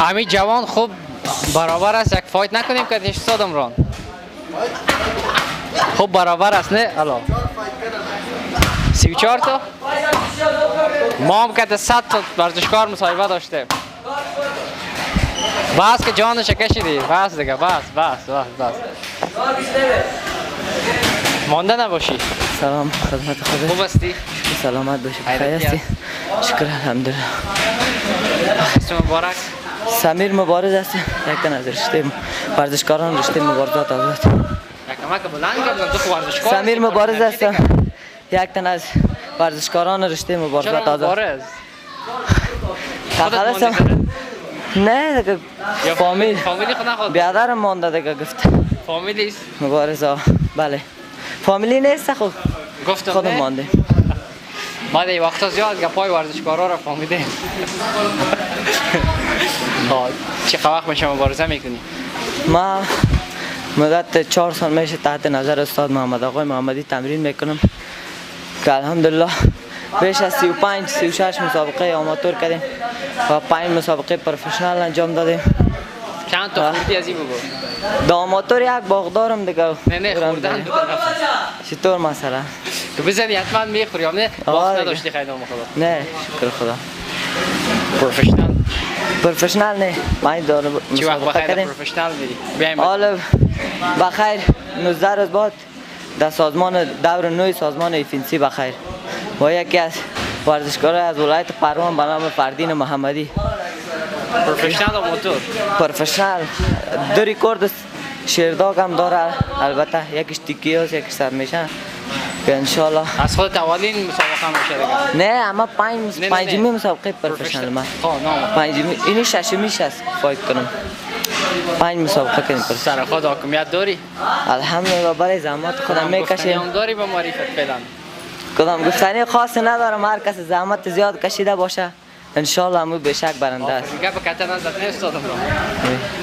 همین جوان خوب برابر است، یک فایت نکنیم که دیش صدم ران خوب برابر است نه الا 34 تا ما هم که 100 تا ورزشکار مصاحبه داشته بس که جانش کشیدی بس دیگه بس مانده نباشی. سلام خدمت خدا. خوب هستی؟ سلامت باشی. بخیر هستی؟ شکر الحمدلله. اسم مبارک؟ سمیر مبارز هستی. یک تن از رشته ورزشکاران رشته مبارزات آزاد. یک کمک بلند کردم دو ورزشکار. سمیر مبارز هستم. یک تن از ورزشکاران رشته مبارزات آزاد. مبارز؟ خلاصم. نه دیگه فامیلی خود نخواد. بیادرم مانده دیگه گفت. فامیلی است؟ مبارز بله. فامیلی نیست خود. گفتم خودم مانده. ما دی وقتا زیاد گپای ورزشکارا را فهمیدیم. چه وقت میشه مبارزه میکنی؟ ما مدت 4 سال میشه تحت نظر استاد محمد آقای محمدی تمرین میکنم که الحمدلله بیش از 35 36 مسابقه آماتور کردیم و 5 مسابقه پروفشنال انجام دادیم. چند تا خوردی از این بگو؟ دا آماتور یک باغ دارم دیگه. نه خوردن چطور مثلا؟ تو بزنی حتما میخوری نه؟ باغ نداشتی خیلی نام خدا؟ نه شکر خدا. پروفشنال نه. من دارم چی وقت بخیر پروفشنال میری؟ حالا بخیر 19 روز بعد در سازمان دور نوی سازمان ایفنسی بخیر با یکی از ورزشکاران از ولایت پروان به نام فردین محمدی. پروفشنال و موتور؟ پروفشنال. 2 رکورد شیرداگ هم داره البته یکیش تیکی هست یکیش سرمیشن که انشالله از خودت اولین مسابقه میشه دیگه؟ نه اما پنجمی مسابقه پروفشنال من. پنجمی اینی ششمیش است فایت کنم. 5 مسابقه کردیم. سر خود حاکمیت داری؟ الحمدلله برای زحمت خودم میکشم. گفتنی داری به معرفت فعلا؟ کدام گفتنی خاصی ندارم، هر کس زحمت زیاد کشیده باشه انشالله همون به شک برنده است. دیگه به کتن ازت نیستادم رو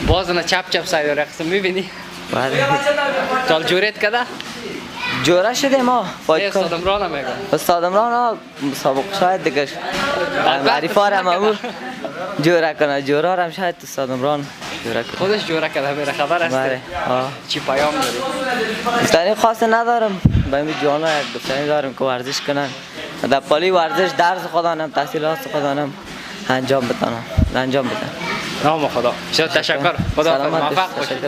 باز نه چپ ساید رقص میبینی؟ بله. تال جورت کده؟ جوره شده ما فایت کنم. استادم را نمیگم. استادم را مسابقه شاید دیگه معرفا را همون جوره کنه. جوره هم شاید استادم را جوره کنه. خودش جوره کده میره خبر هستی؟ بله. چی پیام داری؟ گفتنی خاصی ندارم. به این جوانا یک گفتنی دارم که ورزش کنن. در پالی ورزش درس خودانم تحصیلات خودانم انجام بدن. نام خدا. تشکر. خدا موفق باشید.